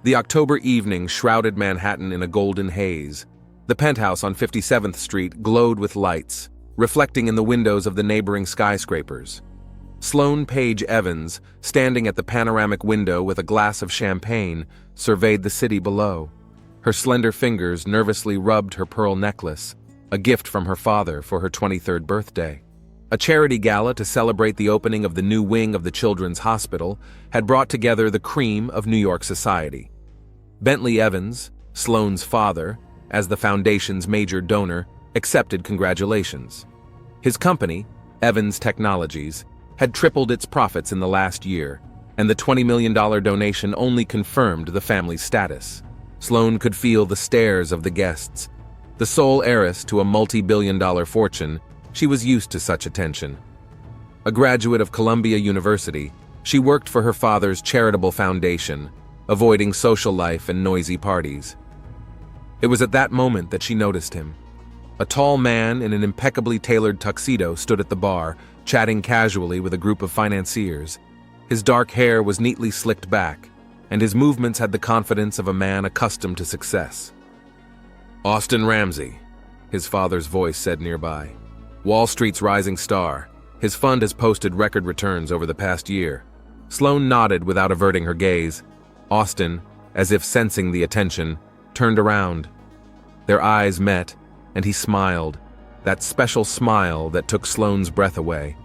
The October evening shrouded Manhattan in a golden haze. The penthouse on 57th Street glowed with lights, reflecting in the windows of the neighboring skyscrapers. Sloane Page Evans, standing at the panoramic window with a glass of champagne, surveyed the city below. Her slender fingers nervously rubbed her pearl necklace, a gift from her father for her 23rd birthday. A charity gala to celebrate the opening of the new wing of the Children's Hospital had brought together the cream of New York society. Bentley Evans, Sloane's father, as the foundation's major donor, accepted congratulations. His company, Evans Technologies, had tripled its profits in the last year, and the $20 million donation only confirmed the family's status. Sloane could feel the stares of the guests. The sole heiress to a multi-billion-dollar fortune, she was used to such attention. A graduate of Columbia University, she worked for her father's charitable foundation, avoiding social life and noisy parties. It was at that moment that she noticed him. A tall man in an impeccably tailored tuxedo stood at the bar, chatting casually with a group of financiers. His dark hair was neatly slicked back, and his movements had the confidence of a man accustomed to success. "Austin Ramsey," his father's voice said nearby. "Wall Street's rising star. His fund has posted record returns over the past year." Sloane nodded without averting her gaze. Austin, as if sensing the attention, turned around. Their eyes met, and he smiled, that special smile that took Sloane's breath away.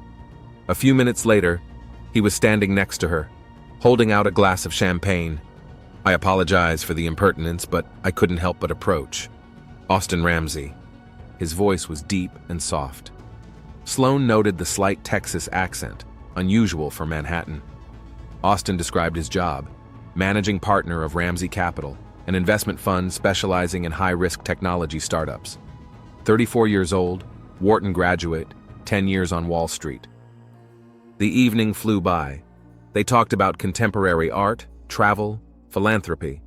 A few minutes later, he was standing next to her, holding out a glass of champagne. "I apologize for the impertinence, but I couldn't help but approach. Austin Ramsey." His voice was deep and soft. Sloane noted the slight Texas accent, unusual for Manhattan. Austin described his job, managing partner of Ramsey Capital, an investment fund specializing in high-risk technology startups. 34 years old, Wharton graduate, 10 years on Wall Street. The evening flew by. They talked about contemporary art, travel, philanthropy.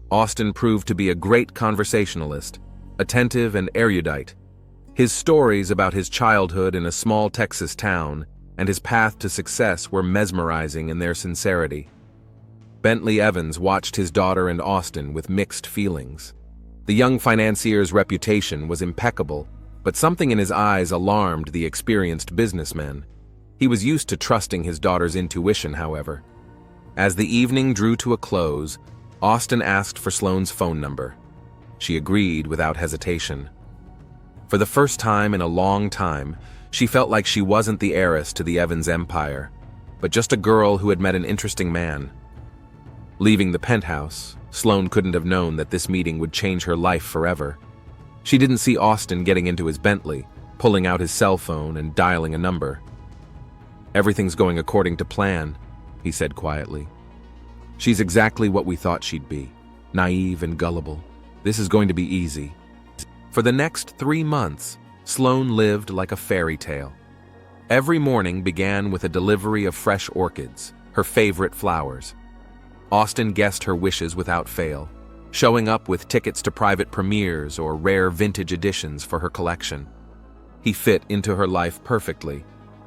Austin proved to be a great conversationalist, attentive and erudite. His stories about his childhood in a small Texas town and his path to success were mesmerizing in their sincerity. Bentley Evans watched his daughter and Austin with mixed feelings. The young financier's reputation was impeccable, but something in his eyes alarmed the experienced businessman. He was used to trusting his daughter's intuition, however. As the evening drew to a close, Austin asked for Sloane's phone number. She agreed without hesitation. For the first time in a long time, she felt like she wasn't the heiress to the Evans empire, but just a girl who had met an interesting man. Leaving the penthouse, Sloane couldn't have known that this meeting would change her life forever. She didn't see Austin getting into his Bentley, pulling out his cell phone and dialing a number. "Everything's going according to plan," he said quietly. "She's exactly what we thought she'd be, naive and gullible. This is going to be easy." For the next 3 months, Sloane lived like a fairy tale. Every morning began with a delivery of fresh orchids, her favorite flowers. Austin guessed her wishes without fail, showing up with tickets to private premieres or rare vintage editions for her collection. He fit into her life perfectly.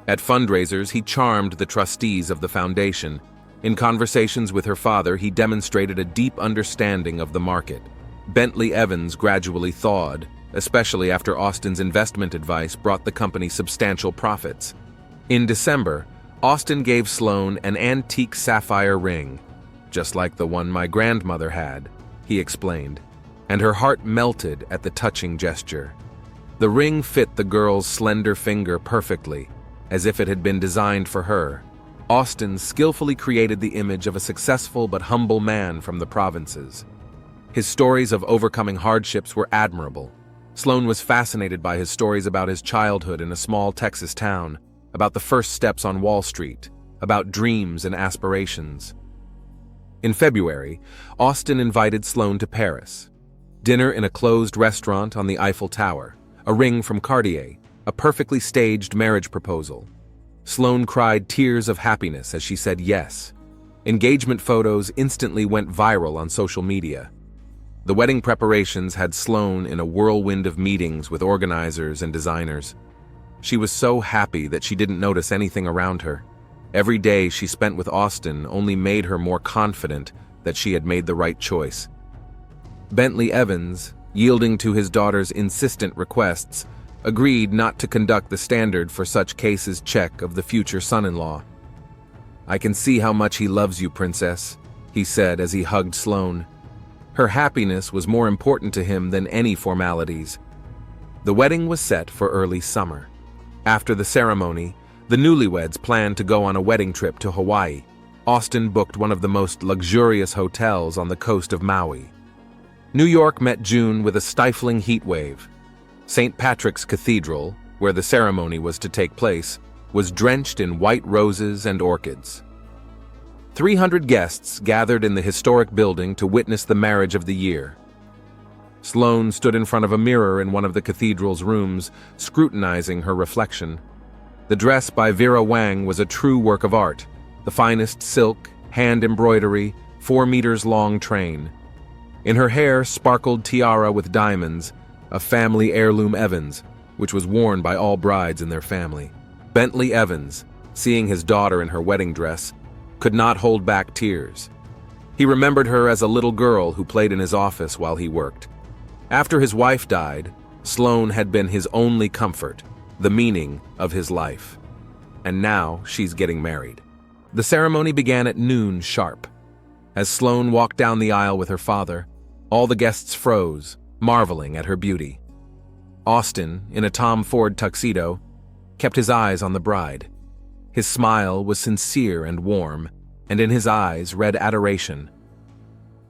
At fundraisers, he charmed the trustees of the foundation. In conversations with her father, he demonstrated a deep understanding of the market. Bentley Evans gradually thawed, especially after Austin's investment advice brought the company substantial profits. In December, Austin gave Sloane an antique sapphire ring, "Just like the one my grandmother had," he explained, and her heart melted at the touching gesture. The ring fit the girl's slender finger perfectly, as if it had been designed for her. Austin skillfully created the image of a successful but humble man from the provinces. His stories of overcoming hardships were admirable. Sloane was fascinated by his stories about his childhood in a small Texas town, about the first steps on Wall Street, about dreams and aspirations. In February, Austin invited Sloane to Paris. Dinner in a closed restaurant on the Eiffel Tower, a ring from Cartier, a perfectly staged marriage proposal. Sloane cried tears of happiness as she said yes. Engagement photos instantly went viral on social media. The wedding preparations had Sloane in a whirlwind of meetings with organizers and designers. She was so happy that she didn't notice anything around her. Every day she spent with Austin only made her more confident, that she had made the right choice. Bentley Evans, yielding to his daughter's insistent requests, agreed not to conduct the standard for such cases check of the future son-in-law. "I can see how much he loves you, Princess," he said as he hugged Sloane. Her happiness was more important to him than any formalities. The wedding was set for early summer. After the ceremony, the newlyweds planned to go on a wedding trip to Hawaii. Austin booked one of the most luxurious hotels on the coast of Maui. New York met June with a stifling heat wave. St. Patrick's Cathedral, where the ceremony was to take place, was drenched in white roses and orchids. 300 guests gathered in the historic building to witness the marriage of the year. Sloane stood in front of a mirror in one of the cathedral's rooms, scrutinizing her reflection. The dress by Vera Wang was a true work of art, the finest silk, hand embroidery, 4 meters long train. In her hair sparkled tiara with diamonds, a family heirloom Evans, which was worn by all brides in their family. Bentley Evans, seeing his daughter in her wedding dress, could not hold back tears. He remembered her as a little girl who played in his office while he worked. After his wife died, Sloane had been his only comfort, the meaning of his life. And now she's getting married. The ceremony began at noon sharp. As Sloane walked down the aisle with her father, all the guests froze, marveling at her beauty. Austin, in a Tom Ford tuxedo, kept his eyes on the bride. His smile was sincere and warm, and in his eyes read adoration.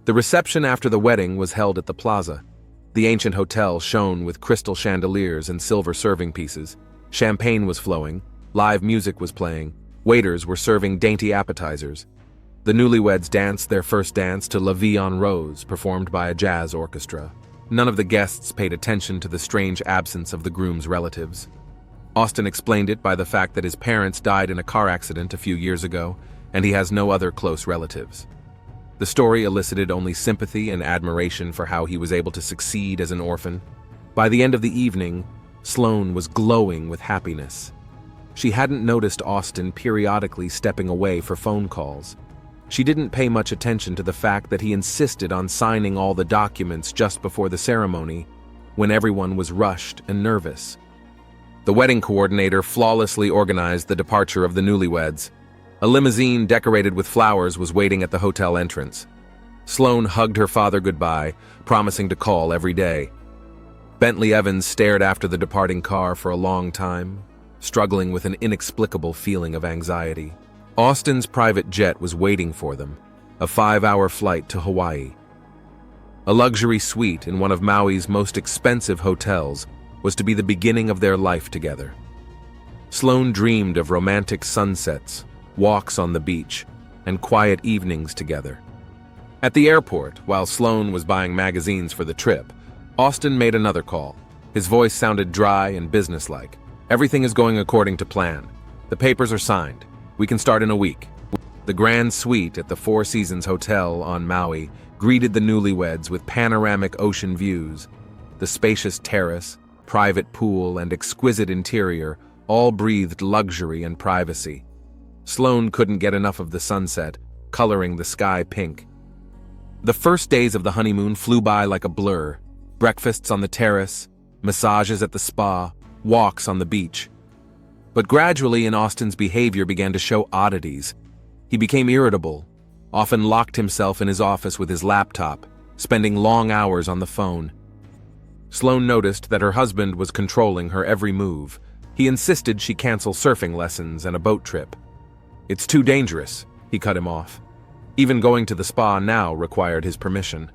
The reception after the wedding was held at the plaza. The ancient hotel shone with crystal chandeliers and silver serving pieces. Champagne was flowing, live music was playing, waiters were serving dainty appetizers. The newlyweds danced their first dance to La Vie en Rose, performed by a jazz orchestra. None of the guests paid attention to the strange absence of the groom's relatives. Austin explained it by the fact that his parents died in a car accident a few years ago, and he has no other close relatives. The story elicited only sympathy and admiration for how he was able to succeed as an orphan. By the end of the evening, Sloane was glowing with happiness. She hadn't noticed Austin periodically stepping away for phone calls. She didn't pay much attention to the fact that he insisted on signing all the documents just before the ceremony, when everyone was rushed and nervous. The wedding coordinator flawlessly organized the departure of the newlyweds. A limousine decorated with flowers was waiting at the hotel entrance. Sloane hugged her father goodbye, promising to call every day. Bentley Evans stared after the departing car for a long time, struggling with an inexplicable feeling of anxiety. Austin's private jet was waiting for them, a 5-hour flight to Hawaii. A luxury suite in one of Maui's most expensive hotels was to be the beginning of their life together. Sloane dreamed of romantic sunsets, walks on the beach, and quiet evenings together. At the airport, while Sloane was buying magazines for the trip, Austin made another call. His voice sounded dry and businesslike. "Everything is going according to plan. The papers are signed. We can start in a week." The grand suite at the Four Seasons Hotel on Maui greeted the newlyweds with panoramic ocean views. The spacious terrace, private pool, and exquisite interior all breathed luxury and privacy. Sloane couldn't get enough of the sunset, coloring the sky pink. The first days of the honeymoon flew by like a blur. Breakfasts on the terrace, massages at the spa, walks on the beach. But gradually Austin's behavior began to show oddities. He became irritable, often locked himself in his office with his laptop, spending long hours on the phone. Sloane noticed that her husband was controlling her every move. He insisted she cancel surfing lessons and a boat trip. "It's too dangerous," he cut him off. Even going to the spa now required his permission.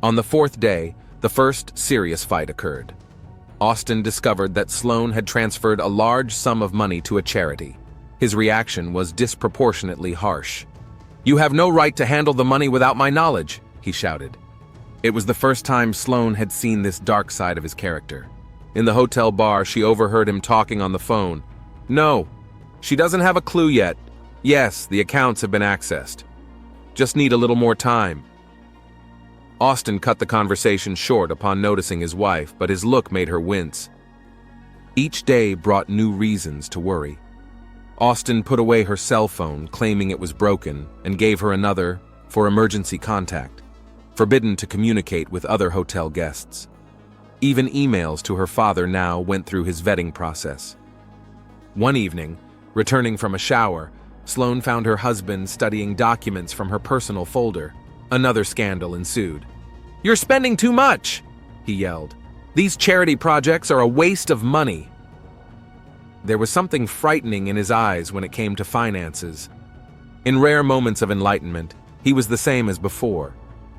On the 4th day, the first serious fight occurred. Austin discovered that Sloane had transferred a large sum of money to a charity. His reaction was disproportionately harsh. "You have no right to handle the money without my knowledge," he shouted. It was the first time Sloane had seen this dark side of his character. In the hotel bar, she overheard him talking on the phone. "No, she doesn't have a clue yet. Yes, the accounts have been accessed. Just need a little more time." Austin cut the conversation short upon noticing his wife, but his look made her wince. Each day brought new reasons to worry. Austin put away her cell phone, claiming it was broken, and gave her another, for emergency contact, forbidden to communicate with other hotel guests. Even emails to her father now went through his vetting process. One evening, returning from a shower, Sloane found her husband studying documents from her personal folder. Another scandal ensued. "You're spending too much!" he yelled. "These charity projects are a waste of money." There was something frightening in his eyes when it came to finances. In rare moments of enlightenment, he was the same as before,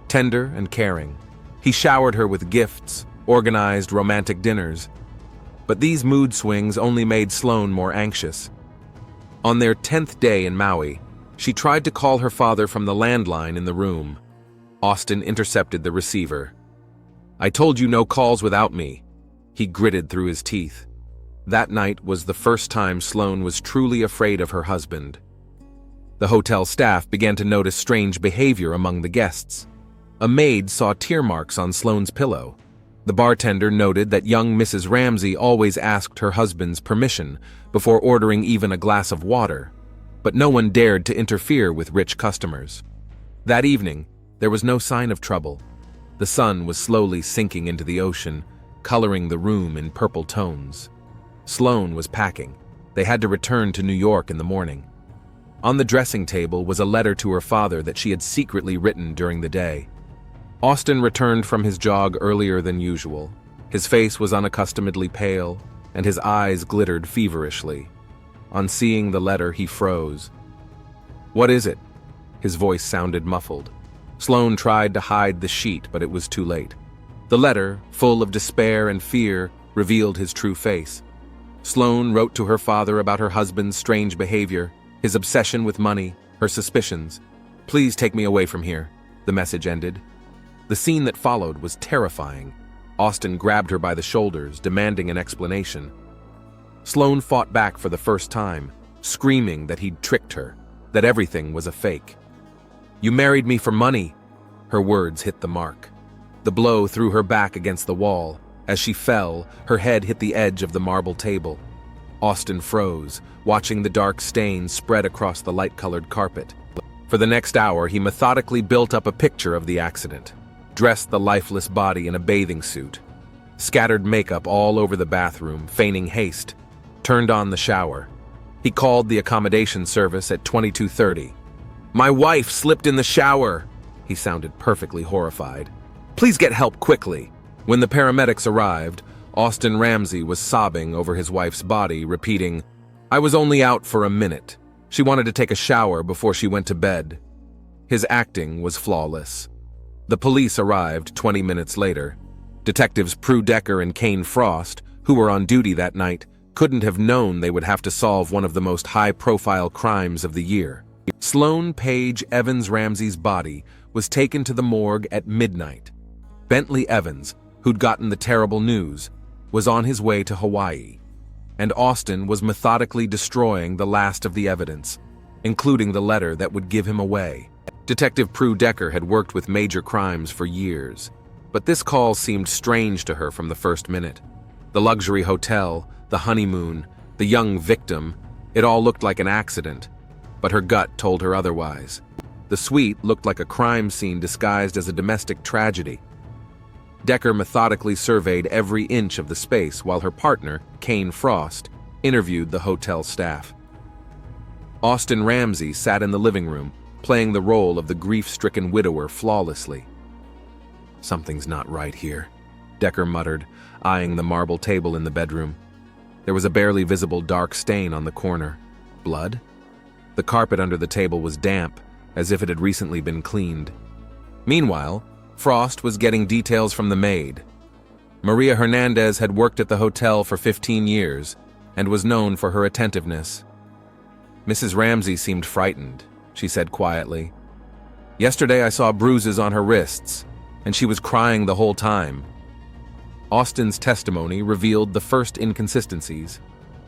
tender and caring. He showered her with gifts, organized romantic dinners. But these mood swings only made Sloane more anxious. On their 10th day in Maui, she tried to call her father from the landline in the room. Austin intercepted the receiver. "I told you no calls without me," he gritted through his teeth. That night was the first time Sloane was truly afraid of her husband. The hotel staff began to notice strange behavior among the guests. A maid saw tear marks on Sloane's pillow. The bartender noted that young Mrs. Ramsey always asked her husband's permission before ordering even a glass of water, but no one dared to interfere with rich customers. That evening, there was no sign of trouble. The sun was slowly sinking into the ocean, coloring the room in purple tones. Sloane was packing. They had to return to New York in the morning. On the dressing table was a letter to her father that she had secretly written during the day. Austin returned from his jog earlier than usual. His face was unaccustomedly pale, and his eyes glittered feverishly. On seeing the letter, he froze. "What is it?" His voice sounded muffled. Sloane tried to hide the sheet, but it was too late. The letter, full of despair and fear, revealed his true face. Sloane wrote to her father about her husband's strange behavior, his obsession with money, her suspicions. "Please take me away from here," the message ended. The scene that followed was terrifying. Austin grabbed her by the shoulders, demanding an explanation. Sloane fought back for the first time, screaming that he'd tricked her, that everything was a fake. "You married me for money." Her words hit the mark. The blow threw her back against the wall. As she fell, her head hit the edge of the marble table. Austin froze, watching the dark stains spread across the light-colored carpet. For the next hour, he methodically built up a picture of the accident. Dressed the lifeless body in a bathing suit, scattered makeup all over the bathroom, feigning haste, turned on the shower. He called the accommodation service at 22:30. "My wife slipped in the shower," he sounded perfectly horrified. "Please get help quickly." When the paramedics arrived, Austin Ramsey was sobbing over his wife's body, repeating, "I was only out for a minute. She wanted to take a shower before she went to bed." His acting was flawless. The police arrived 20 minutes later. Detectives Prue Decker and Kane Frost, who were on duty that night, couldn't have known they would have to solve one of the most high-profile crimes of the year. Sloane Paige Evans Ramsey's body was taken to the morgue at midnight. Bentley Evans, who'd gotten the terrible news, was on his way to Hawaii, and Austin was methodically destroying the last of the evidence, including the letter that would give him away. Detective Prue Decker had worked with major crimes for years, but this call seemed strange to her from the first minute. The luxury hotel, the honeymoon, the young victim, it all looked like an accident, but her gut told her otherwise. The suite looked like a crime scene disguised as a domestic tragedy. Decker methodically surveyed every inch of the space while her partner, Kane Frost, interviewed the hotel staff. Austin Ramsey sat in the living room, playing the role of the grief-stricken widower flawlessly. "Something's not right here," Decker muttered, eyeing the marble table in the bedroom. There was a barely visible dark stain on the corner. Blood? The carpet under the table was damp, as if it had recently been cleaned. Meanwhile, Frost was getting details from the maid. Maria Hernandez had worked at the hotel for 15 years and was known for her attentiveness. "Mrs. Ramsey seemed frightened," she said quietly. "Yesterday I saw bruises on her wrists, and she was crying the whole time." Austin's testimony revealed the first inconsistencies.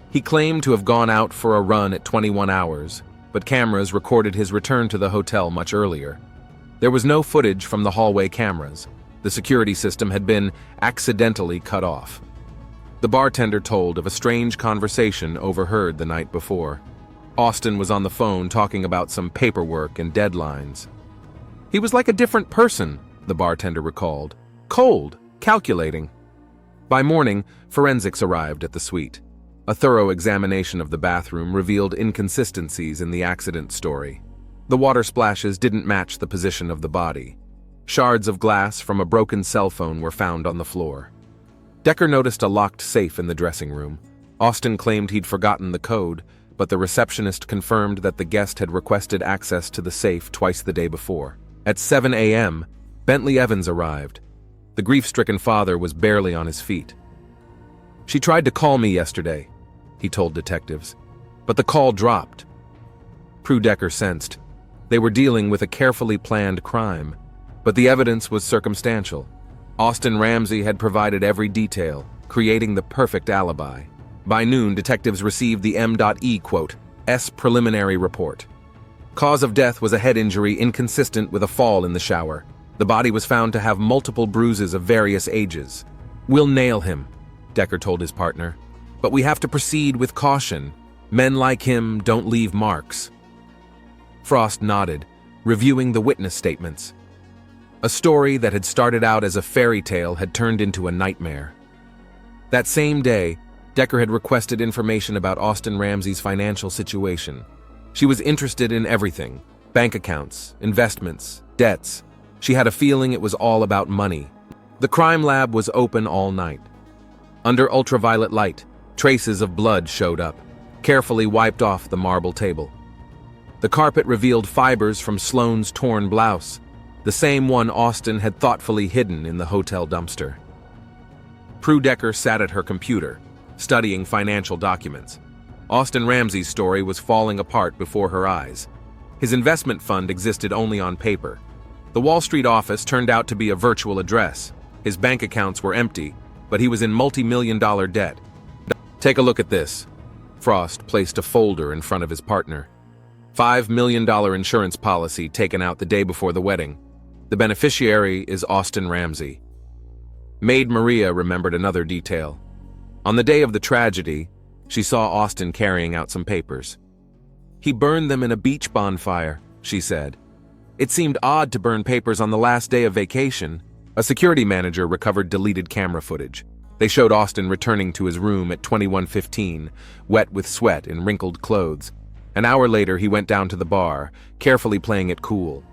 He claimed to have gone out for a run at 21 hours, but cameras recorded his return to the hotel much earlier. There was no footage from the hallway cameras. The security system had been accidentally cut off. The bartender told of a strange conversation overheard the night before. Austin was on the phone talking about some paperwork and deadlines. He was like a different person, the bartender recalled. Cold, calculating. By morning, forensics arrived at the suite. A thorough examination of the bathroom revealed inconsistencies in the accident story. The water splashes didn't match the position of the body. Shards of glass from a broken cell phone were found on the floor. Decker noticed a locked safe in the dressing room. Austin claimed he'd forgotten the code, but the receptionist confirmed that the guest had requested access to the safe twice the day before. At 7 a.m., Bentley Evans arrived. The grief-stricken father was barely on his feet. "She tried to call me yesterday," he told detectives, "but the call dropped." Prue Decker sensed they were dealing with a carefully planned crime, but the evidence was circumstantial. Austin Ramsey had provided every detail, creating the perfect alibi. By noon, detectives received the M.E. preliminary report. Cause of death was a head injury inconsistent with a fall in the shower. The body was found to have multiple bruises of various ages. "We'll nail him," Decker told his partner. "But we have to proceed with caution. Men like him don't leave marks." Frost nodded, reviewing the witness statements. A story that had started out as a fairy tale had turned into a nightmare. That same day, Decker had requested information about Austin Ramsey's financial situation. She was interested in everything: bank accounts, investments, debts. She had a feeling it was all about money. The crime lab was open all night. Under ultraviolet light, traces of blood showed up, carefully wiped off the marble table. The carpet revealed fibers from Sloane's torn blouse, the same one Austin had thoughtfully hidden in the hotel dumpster. Prue Decker sat at her computer, studying financial documents. Austin Ramsey's story was falling apart before her eyes. His investment fund existed only on paper. The Wall Street office turned out to be a virtual address. His bank accounts were empty, but he was in multi-million-dollar debt. "Take a look at this." Frost placed a folder in front of his partner. $5 million insurance policy taken out the day before the wedding. The beneficiary is Austin Ramsey. Maid Maria remembered another detail. On the day of the tragedy, she saw Austin carrying out some papers. "He burned them in a beach bonfire," she said. "It seemed odd to burn papers on the last day of vacation." A security manager recovered deleted camera footage. They showed Austin returning to his room at 21:15, wet with sweat and wrinkled clothes. An hour later, he went down to the bar, carefully playing it cool.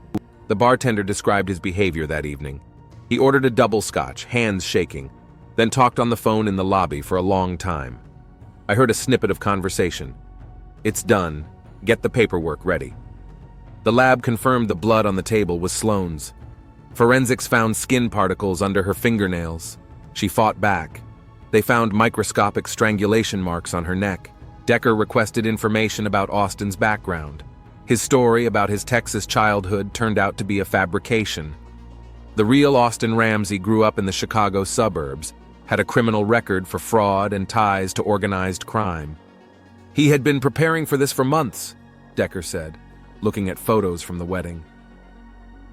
The bartender described his behavior that evening. He ordered a double scotch, hands shaking, then talked on the phone in the lobby for a long time. I heard a snippet of conversation. "It's done. Get the paperwork ready." The lab confirmed the blood on the table was Sloane's. Forensics found skin particles under her fingernails. She fought back. They found microscopic strangulation marks on her neck. Decker requested information about Austin's background. His story about his Texas childhood turned out to be a fabrication. The real Austin Ramsey grew up in the Chicago suburbs, had a criminal record for fraud and ties to organized crime. "He had been preparing for this for months," Decker said, looking at photos from the wedding.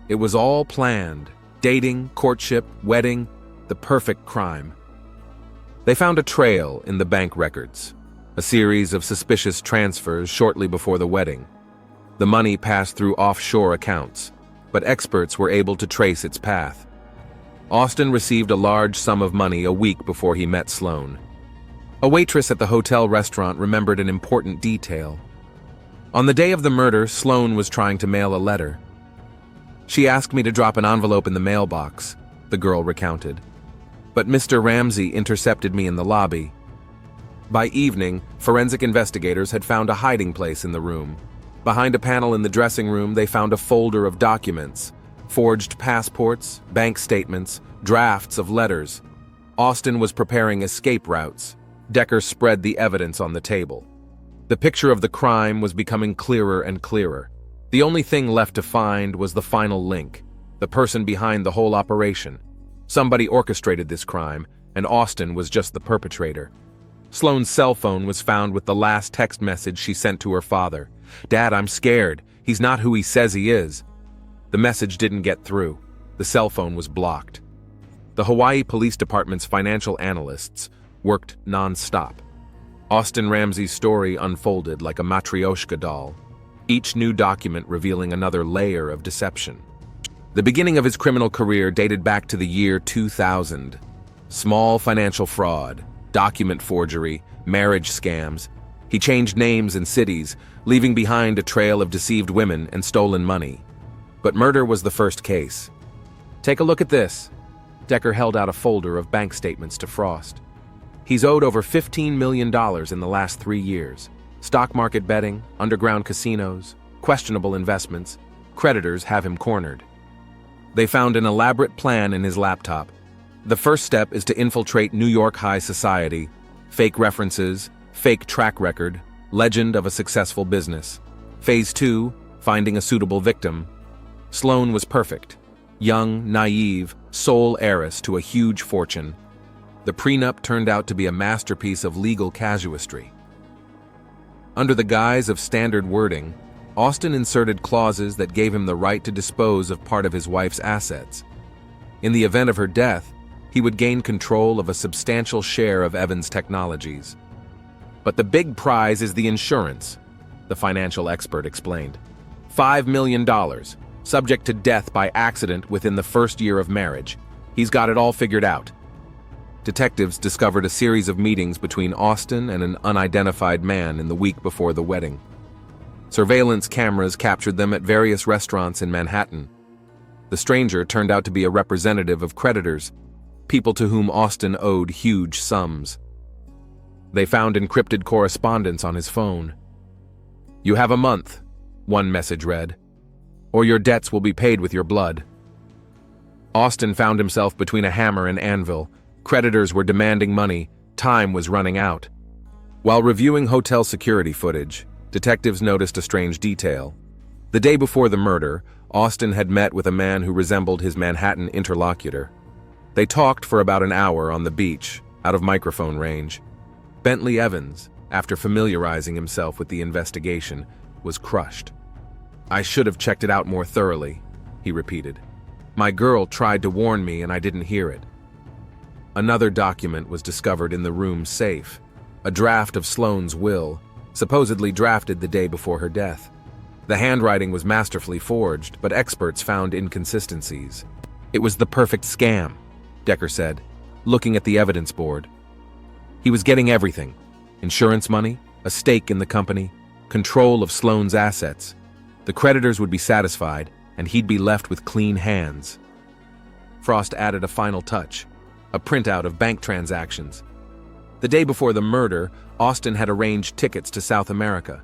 It was all planned: dating, courtship, wedding, the perfect crime. They found a trail in the bank records, a series of suspicious transfers shortly before the wedding. The money passed through offshore accounts, but experts were able to trace its path. Austin received a large sum of money a week before he met Sloane. A waitress at the hotel restaurant remembered an important detail. On the day of the murder, Sloane was trying to mail a letter. "She asked me to drop an envelope in the mailbox," the girl recounted. "But Mr. Ramsey intercepted me in the lobby." By evening, forensic investigators had found a hiding place in the room. Behind a panel in the dressing room, they found a folder of documents: forged passports, bank statements, drafts of letters. Austin was preparing escape routes. Decker spread the evidence on the table. The picture of the crime was becoming clearer and clearer. The only thing left to find was the final link, the person behind the whole operation. Somebody orchestrated this crime, and Austin was just the perpetrator. Sloane's cell phone was found with the last text message she sent to her father. "Dad, I'm scared. He's not who he says he is." The message didn't get through. The cell phone was blocked. The Hawaii Police Department's financial analysts worked non-stop. Austin Ramsey's story unfolded like a matryoshka doll, each new document revealing another layer of deception. The beginning of his criminal career dated back to the year 2000. Small financial fraud, document forgery, marriage scams. He changed names and cities, leaving behind a trail of deceived women and stolen money. But murder was the first case. Take a look at this. Decker held out a folder of bank statements to Frost. He's owed over $15 million in the last 3 years. Stock market betting, underground casinos, questionable investments. Creditors have him cornered. They found an elaborate plan in his laptop. The first step is to infiltrate New York high society. Fake references, fake track record, legend of a successful business. Phase 2, finding a suitable victim. Sloane was perfect. Young, naive, sole heiress to a huge fortune. The prenup turned out to be a masterpiece of legal casuistry. Under the guise of standard wording, Austin inserted clauses that gave him the right to dispose of part of his wife's assets. In the event of her death, he would gain control of a substantial share of Evans' technologies. But the big prize is the insurance, the financial expert explained. $5 million, subject to death by accident within the first year of marriage. He's got it all figured out. Detectives discovered a series of meetings between Austin and an unidentified man in the week before the wedding. Surveillance cameras captured them at various restaurants in Manhattan. The stranger turned out to be a representative of creditors, people to whom Austin owed huge sums. They found encrypted correspondence on his phone. "You have a month," one message read, "or your debts will be paid with your blood." Austin found himself between a hammer and anvil. Creditors were demanding money. Time was running out. While reviewing hotel security footage, detectives noticed a strange detail. The day before the murder, Austin had met with a man who resembled his Manhattan interlocutor. They talked for about an hour on the beach, out of microphone range. Bentley Evans, after familiarizing himself with the investigation, was crushed. "I should have checked it out more thoroughly," he repeated. "My girl tried to warn me and I didn't hear it." Another document was discovered in the room's safe, a draft of Sloane's will, supposedly drafted the day before her death. The handwriting was masterfully forged, but experts found inconsistencies. "It was the perfect scam," Decker said, looking at the evidence board. He was getting everything: insurance money, a stake in the company, control of Sloane's assets. The creditors would be satisfied, and he'd be left with clean hands. Frost added a final touch, a printout of bank transactions. The day before the murder, Austin had arranged tickets to South America.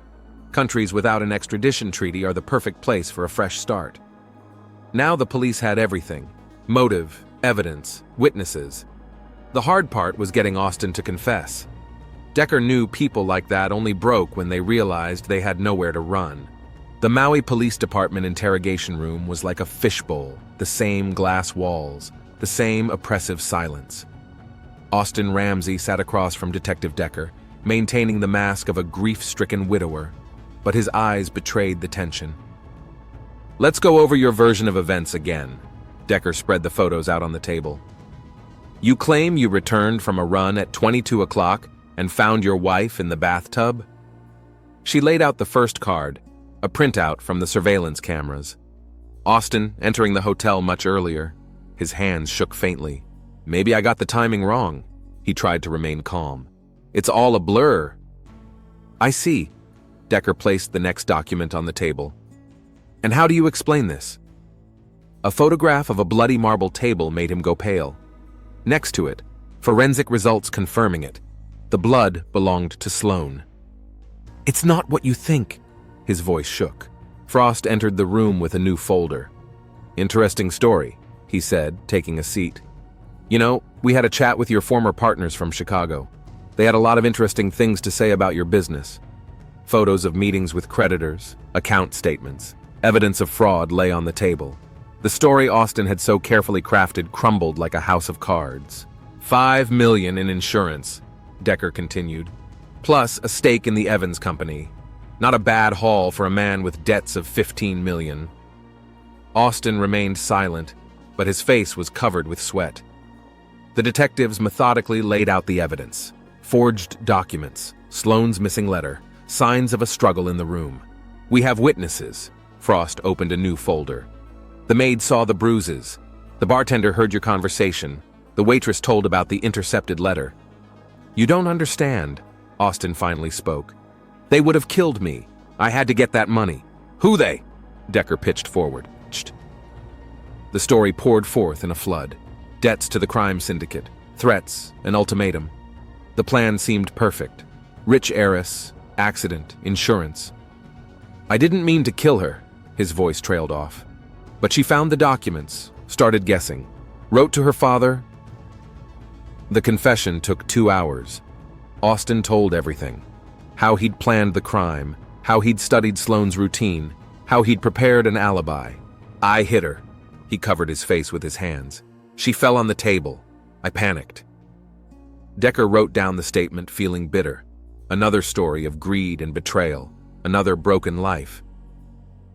Countries without an extradition treaty are the perfect place for a fresh start. Now the police had everything: motive, evidence, witnesses. The hard part was getting Austin to confess. Decker knew people like that only broke when they realized they had nowhere to run. The Maui Police Department interrogation room was like a fishbowl, the same glass walls, the same oppressive silence. Austin Ramsey sat across from Detective Decker, maintaining the mask of a grief-stricken widower, but his eyes betrayed the tension. "Let's go over your version of events again." Decker spread the photos out on the table. "You claim you returned from a run at 22 o'clock and found your wife in the bathtub?" She laid out the first card, a printout from the surveillance cameras. Austin entering the hotel much earlier. His hands shook faintly. "Maybe I got the timing wrong." He tried to remain calm. "It's all a blur." "I see." Decker placed the next document on the table. "And how do you explain this?" A photograph of a bloody marble table made him go pale. Next to it, forensic results confirming it. The blood belonged to Sloane. "It's not what you think." His voice shook. Frost entered the room with a new folder. "Interesting story," he said, taking a seat. "You know, we had a chat with your former partners from Chicago. They had a lot of interesting things to say about your business. Photos of meetings with creditors, account statements, evidence of fraud lay on the table. The story Austin had so carefully crafted crumbled like a house of cards. $5 million in insurance," Decker continued, "plus a stake in the Evans company. Not a bad haul for a man with debts of $15 million. Austin remained silent, but his face was covered with sweat. The detectives methodically laid out the evidence. Forged documents, Sloane's missing letter, signs of a struggle in the room. "We have witnesses." Frost opened a new folder. The maid saw the bruises. The bartender heard your conversation. The waitress told about the intercepted letter. You don't understand, Austin finally spoke. They would have killed me. I had to get that money. Who they? Decker pitched forward. The story poured forth in a flood. Debts to the crime syndicate, threats, an ultimatum. The plan seemed perfect. Rich heiress, accident, insurance. I didn't mean to kill her, his voice trailed off. But she found the documents, started guessing, wrote to her father. The confession took 2 hours. Austin told everything. How he'd planned the crime, how he'd studied Sloane's routine, how he'd prepared an alibi. I hit her. He covered his face with his hands. She fell on the table. I panicked. Decker wrote down the statement, feeling bitter. Another story of greed and betrayal, another broken life.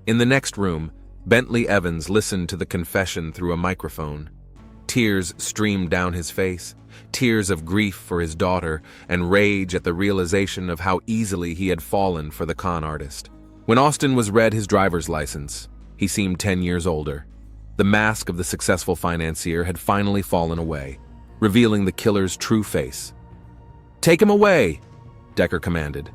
In the next room, Bentley Evans listened to the confession through a microphone. Tears streamed down his face, tears of grief for his daughter and rage at the realization of how easily he had fallen for the con artist. When Austin was read his driver's license, he seemed 10 years older. The mask of the successful financier had finally fallen away, revealing the killer's true face. Take him away, Decker commanded.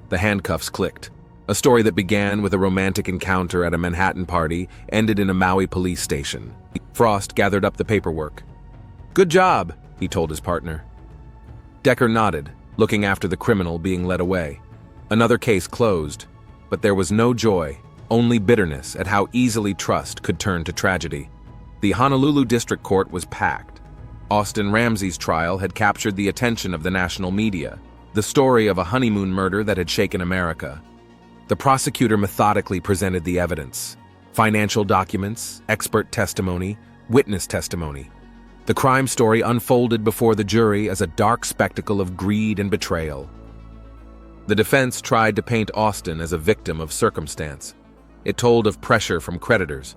The handcuffs clicked. A story that began with a romantic encounter at a Manhattan party ended in a Maui police station. Frost gathered up the paperwork. Good job, he told his partner. Decker nodded, looking after the criminal being led away. Another case closed, but there was no joy, only bitterness at how easily trust could turn to tragedy. The Honolulu District Court was packed. Austin Ramsey's trial had captured the attention of the national media, the story of a honeymoon murder that had shaken America. The prosecutor methodically presented the evidence: financial documents, expert testimony, witness testimony. The crime story unfolded before the jury as a dark spectacle of greed and betrayal. The defense tried to paint Austin as a victim of circumstance. It told of pressure from creditors,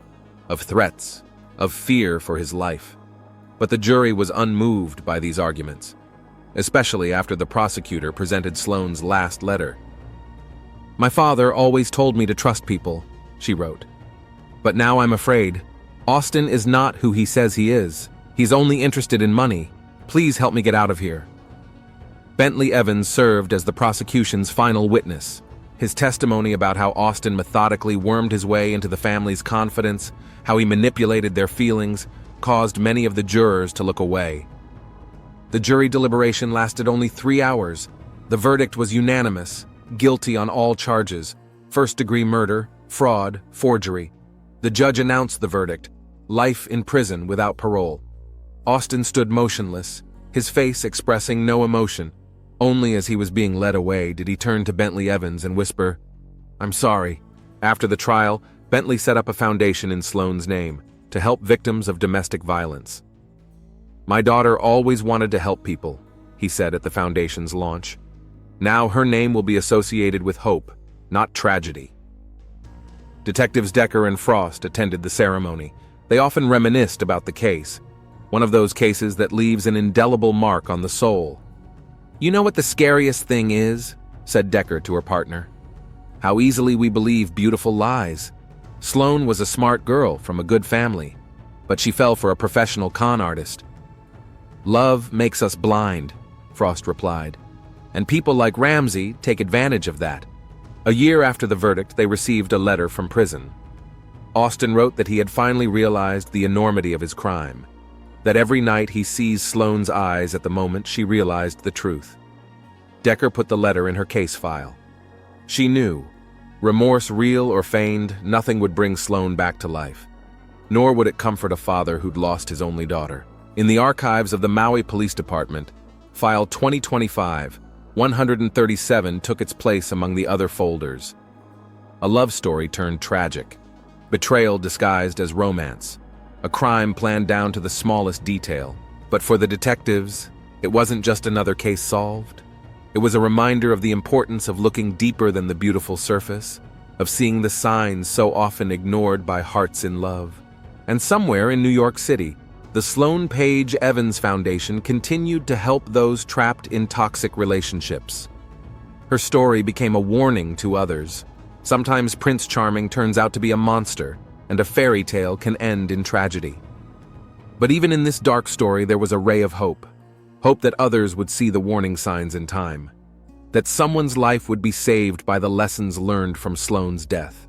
of threats, of fear for his life. But the jury was unmoved by these arguments, especially after the prosecutor presented Sloane's last letter. My father always told me to trust people, she wrote. But now I'm afraid. Austin is not who he says he is. He's only interested in money. Please help me get out of here. Bentley Evans served as the prosecution's final witness. His testimony about how Austin methodically wormed his way into the family's confidence, how he manipulated their feelings, caused many of the jurors to look away. The jury deliberation lasted only 3 hours. The verdict was unanimous, guilty on all charges: first-degree murder, fraud, forgery. The judge announced the verdict: life in prison without parole. Austin stood motionless, his face expressing no emotion. Only as he was being led away did he turn to Bentley Evans and whisper, I'm sorry. After the trial, Bentley set up a foundation in Sloane's name to help victims of domestic violence. My daughter always wanted to help people, he said at the foundation's launch. Now her name will be associated with hope, not tragedy. Detectives Decker and Frost attended the ceremony. They often reminisced about the case, one of those cases that leaves an indelible mark on the soul. You know what the scariest thing is? Said Decker to her partner. How easily we believe beautiful lies. Sloane was a smart girl from a good family, but she fell for a professional con artist. Love makes us blind, Frost replied, and people like Ramsey take advantage of that. A year after the verdict, they received a letter from prison. Austin wrote that he had finally realized the enormity of his crime, that every night he sees Sloane's eyes at the moment she realized the truth. Decker put the letter in her case file. She knew, remorse real or feigned, nothing would bring Sloane back to life. Nor would it comfort a father who'd lost his only daughter. In the archives of the Maui Police Department, file 2025, 137 took its place among the other folders. A love story turned tragic. Betrayal disguised as romance. A crime planned down to the smallest detail. But for the detectives, it wasn't just another case solved. It was a reminder of the importance of looking deeper than the beautiful surface, of seeing the signs so often ignored by hearts in love. And somewhere in New York City, the Sloane Page Evans Foundation continued to help those trapped in toxic relationships. Her story became a warning to others. Sometimes Prince Charming turns out to be a monster, and a fairy tale can end in tragedy. But even in this dark story, there was a ray of hope. Hope that others would see the warning signs in time. That someone's life would be saved by the lessons learned from Sloane's death.